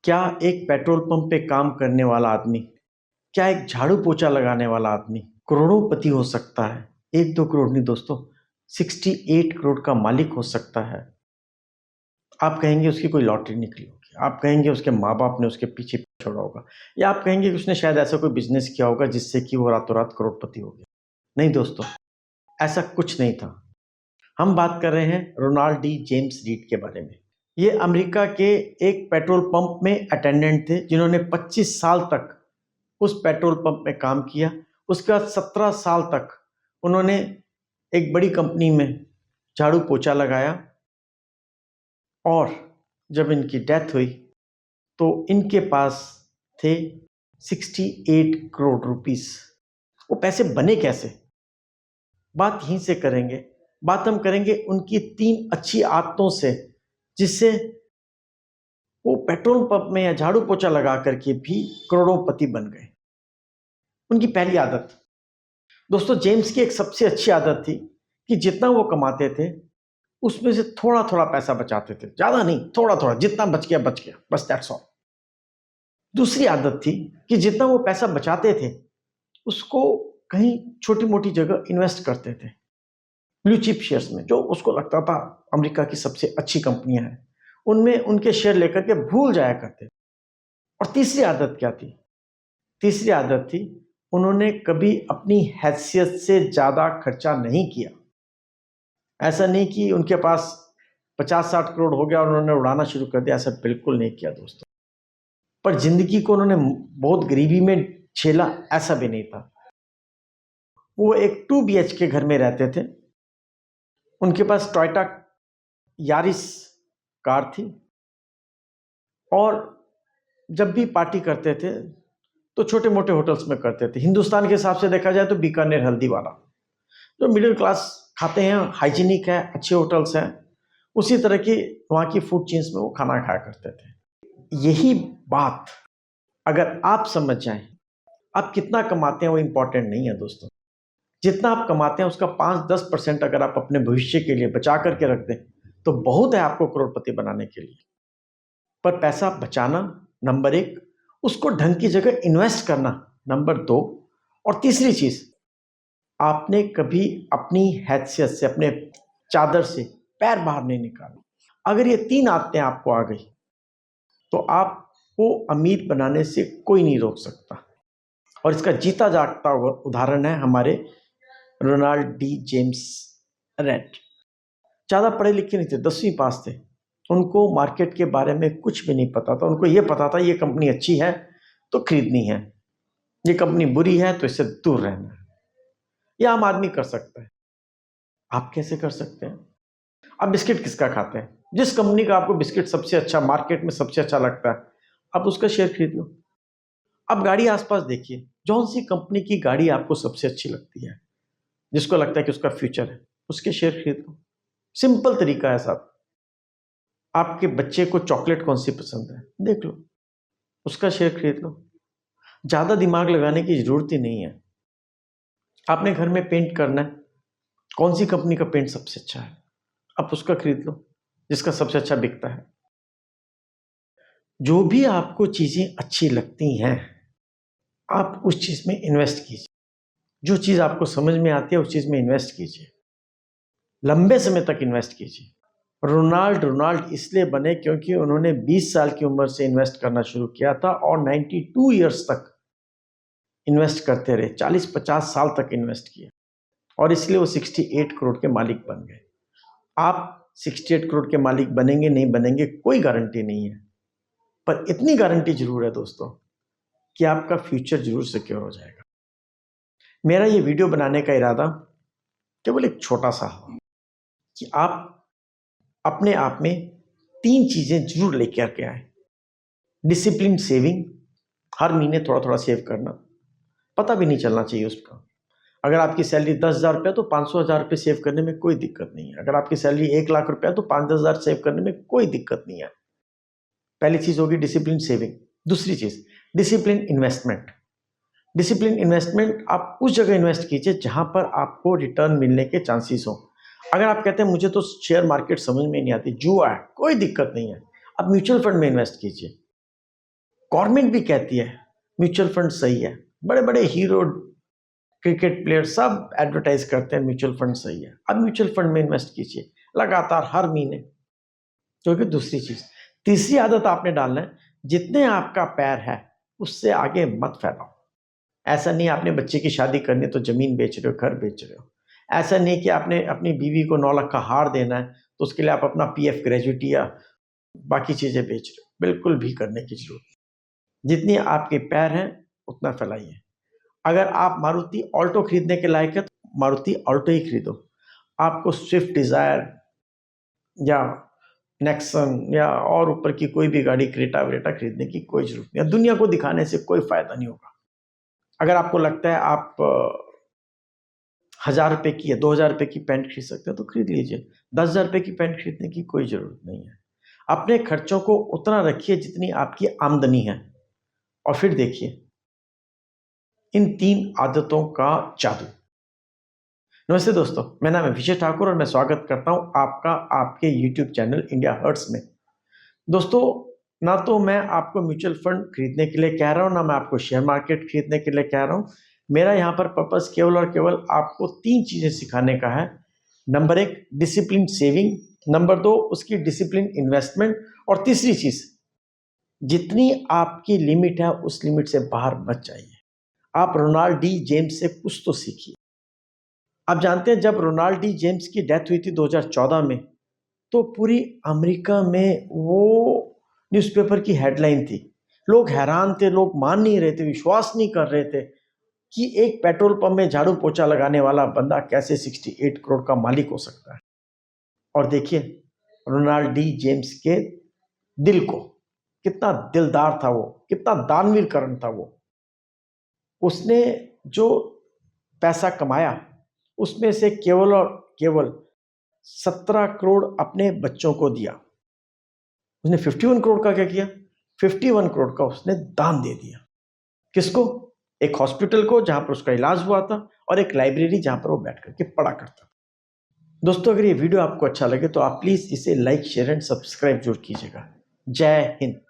क्या एक petrol pump पे काम करने वाला आदमी, क्या एक झाड़ू पोछा लगाने वाला आदमी करोड़ोंपति हो सकता है? 1-2 करोड़ नहीं दोस्तों, 68 करोड़ का मालिक हो सकता है। आप कहेंगे उसकी कोई लॉटरी निकली होगी, आप कहेंगे उसके माँ-बाप ने उसके पीछे छोड़ा होगा, या आप कहेंगे कि उसने शायद ऐसा कोई बिज़नेस किया होगा जिससे कि वो रातों-रात करोड़पति हो गया। नहीं दोस्तों, ऐसा कुछ नहीं था। हम बात कर रहे हैं रोनाल्ड डी जेम्स रीड के बारे में। ये अमेरिका के एक पेट्रोल पंप में अटेंडेंट थे जिन्होंने 25 साल तक उस पेट्रोल पंप में काम किया। उसके बाद 17 साल तक उन्होंने एक बड़ी कंपनी में झाड़ू पोछा लगाया और जब इनकी डेथ हुई तो इनके पास थे 68 करोड़ रुपीस। वो पैसे बने कैसे? बात यहीं से करेंगे। बात हम करेंगे उनकी 3 अच्छी आदतों से, जिससे वो पेट्रोल पंप में या झाड़ू पोछा लगा करके भी करोड़ोंपति बन गए। उनकी पहली आदत, दोस्तों जेम्स की एक सबसे अच्छी आदत थी कि जितना वो कमाते थे उसमें से थोड़ा थोड़ा पैसा बचाते थे। ज्यादा नहीं, थोड़ा थोड़ा, जितना बच गया बस, दैट्स ऑल। दूसरी आदत थी कि जितना वो पैसा बचाते थे उसको कहीं छोटी मोटी जगह इन्वेस्ट करते थे, ब्लू चिप शेयर्स में, जो उसको लगता था अमेरिका की सबसे अच्छी कंपनियां हैं, उनमें उनके शेयर लेकर के भूल जाया करते। और तीसरी आदत क्या थी? तीसरी आदत थी, उन्होंने कभी अपनी हैसियत से ज्यादा खर्चा नहीं किया। ऐसा नहीं कि उनके पास 50-60 करोड़ हो गया और उन्होंने उड़ाना शुरू कर दिया, ऐसा बिल्कुल नहीं किया दोस्तों। पर जिंदगी को उन्होंने बहुत गरीबी में झेला, ऐसा भी नहीं था। वो एक 2 BHK घर में रहते थे। उनके पास टोयोटा यारिस कार थी और जब भी पार्टी करते थे तो छोटे मोटे होटल्स में करते थे। हिंदुस्तान के हिसाब से देखा जाए तो बीकानेर हल्दी वाला, जो मिडिल क्लास खाते हैं, हाइजीनिक है, अच्छे होटल्स हैं, उसी तरह की वहाँ की फूड चेन्स में वो खाना खाया करते थे। यही बात अगर आप समझ जाएं, आप कितना कमाते हैं वो इंपॉर्टेंट नहीं है दोस्तों। जितना आप कमाते हैं उसका 5-10% अगर आप अपने भविष्य के लिए बचा करके रख दें तो बहुत है आपको करोड़पति बनाने के लिए। पर पैसा बचाना नंबर 1, उसको ढंग की जगह इन्वेस्ट करना नंबर 2, और तीसरी चीज, आपने कभी अपनी हैसियत से, अपने चादर से पैर बाहर नहीं निकाला। अगर ये 3 आदतें आपको आ गई तो आपको अमीर बनाने से कोई नहीं रोक सकता। और इसका जीता जागता हुआ उदाहरण है हमारे रोनाल्ड डी जेम्स रेड। ज्यादा पढ़े लिखे नहीं थे, 10वीं पास थे। उनको मार्केट के बारे में कुछ भी नहीं पता था। उनको ये पता था ये कंपनी अच्छी है तो खरीदनी है, ये कंपनी बुरी है तो इससे दूर रहना है। ये आम आदमी कर सकता है, आप कैसे कर सकते हैं? आप बिस्किट किसका खाते हैं? जिस कंपनी का आपको बिस्किट सबसे अच्छा, मार्केट में सबसे अच्छा लगता है, आप उसका शेयर खरीद लो। आप गाड़ी आसपास देखिए, जौन सी कंपनी की गाड़ी आपको सबसे अच्छी लगती है, जिसको लगता है कि उसका फ्यूचर है, उसके शेयर खरीद लो। सिंपल तरीका है साहब। आपके बच्चे को चॉकलेट कौन सी पसंद है, देख लो, उसका शेयर खरीद लो। ज्यादा दिमाग लगाने की जरूरत ही नहीं है। आपने घर में पेंट करना है, कौन सी कंपनी का पेंट सबसे अच्छा है, आप उसका खरीद लो, जिसका सबसे अच्छा बिकता है। जो भी आपको चीजें अच्छी लगती हैं आप उस चीज में इन्वेस्ट कीजिए। जो चीज आपको समझ में आती है उस चीज में इन्वेस्ट कीजिए, लंबे समय तक इन्वेस्ट कीजिए। रोनाल्ड इसलिए बने क्योंकि उन्होंने 20 साल की उम्र से इन्वेस्ट करना शुरू किया था और 92 ईयर्स तक इन्वेस्ट करते रहे, 40-50 साल तक इन्वेस्ट किया, और इसलिए वो 68 करोड़ के मालिक बन गए। आप 68 करोड़ के मालिक बनेंगे नहीं बनेंगे कोई गारंटी नहीं है, पर इतनी गारंटी जरूर है दोस्तों कि आपका फ्यूचर जरूर सिक्योर हो जाएगा। मेरा ये वीडियो बनाने का इरादा केवल एक छोटा सा है कि आप अपने आप में 3 चीजें जरूर लेकर के आए। डिसिप्लिन सेविंग, हर महीने थोड़ा थोड़ा सेव करना, पता भी नहीं चलना चाहिए उसका। अगर आपकी सैलरी 10,000 रुपये तो 500,000 रुपये सेव करने में कोई दिक्कत नहीं है। अगर आपकी सैलरी 1,00,000 रुपये तो 5-10 हज़ार सेव करने में कोई दिक्कत नहीं है। पहली चीज होगी डिसिप्लिन सेविंग। दूसरी चीज डिसिप्लिन इन्वेस्टमेंट। डिसिप्लिन इन्वेस्टमेंट आप उस जगह इन्वेस्ट कीजिए जहां पर आपको रिटर्न मिलने के चांसेस हो। अगर आप कहते हैं मुझे तो शेयर मार्केट समझ में नहीं आती, जुआ है, कोई दिक्कत नहीं है, आप म्यूचुअल फंड में इन्वेस्ट कीजिए। गवर्नमेंट भी कहती है म्यूचुअल फंड सही है, बड़े बड़े हीरो क्रिकेट प्लेयर सब एडवर्टाइज करते हैं म्यूचुअल फंड सही है, अब म्यूचुअल फंड में इन्वेस्ट कीजिए लगातार हर महीने। क्योंकि दूसरी चीज, तीसरी आदत आपने डालना है, जितने आपका पैर है उससे आगे मत फैलाओ। ऐसा नहीं आपने बच्चे की शादी करनी तो जमीन बेच रहे हो, घर बेच रहे हो। ऐसा नहीं कि आपने अपनी बीवी को 9 लाख का हार देना है तो उसके लिए आप अपना पीएफ ग्रेजुएटी या बाकी चीजें बेच रहे हो, बिल्कुल भी करने की जरूरत नहीं। जितनी आपके पैर हैं उतना फैलाइए। अगर आप मारुति ऑल्टो खरीदने के लायक है तो मारुति ऑल्टो ही खरीदो। आपको स्विफ्ट डिजायर या नेक्सन या और ऊपर की कोई भी गाड़ी क्रेटा वेटा खरीदने की कोई जरूरत नहीं है। दुनिया को दिखाने से कोई फायदा नहीं होगा। अगर आपको लगता है आप 1000 रुपए की या 2000 रुपए की पैंट खरीद सकते हो तो खरीद लीजिए। 10,000 रुपए की पैंट खरीदने की कोई जरूरत नहीं है। अपने खर्चों को उतना रखिए जितनी आपकी आमदनी है, और फिर देखिए इन 3 आदतों का जादू। नमस्ते दोस्तों, मेरा नाम है विजय ठाकुर और मैं स्वागत करता हूं आपका आपके YouTube चैनल इंडिया हर्ट्स में। दोस्तों, ना तो मैं आपको म्यूचुअल फंड खरीदने के लिए कह रहा हूं, ना मैं आपको शेयर मार्केट खरीदने के लिए कह रहा हूं। मेरा यहां पर पर्पस केवल और केवल आपको 3 चीजें सिखाने का है। नंबर 1 डिसिप्लिन सेविंग, नंबर 2 उसकी डिसिप्लिन इन्वेस्टमेंट, और तीसरी चीज, जितनी आपकी लिमिट है उस लिमिट से बाहर मत जाइए। आप रोनाल्ड डी जेम्स से कुछ तो सीखिए। आप जानते हैं जब रोनाल्ड डी जेम्स की डेथ हुई थी 2014 में, तो पूरी अमेरिका में वो न्यूज़पेपर की हेडलाइन थी। लोग हैरान थे, लोग मान नहीं रहे थे, विश्वास नहीं कर रहे थे कि एक पेट्रोल पंप में झाड़ू पोछा लगाने वाला बंदा कैसे 68 करोड़ का मालिक हो सकता है। और देखिए रोनाल्ड डी जेम्स के दिल को, कितना दिलदार था वो, कितना दानवीर करण था वो। उसने जो पैसा कमाया उसमें से केवल और केवल 17 करोड़ अपने बच्चों को दिया। उसने 51 करोड़ का क्या किया? 51 करोड़ का उसने दान दे दिया। किसको? एक हॉस्पिटल को जहां पर उसका इलाज हुआ था, और एक लाइब्रेरी जहां पर वो बैठ करके पढ़ा करता था। दोस्तों, अगर ये वीडियो आपको अच्छा लगे तो आप प्लीज इसे लाइक, शेयर एंड सब्सक्राइब जरूर कीजिएगा। जय हिंद।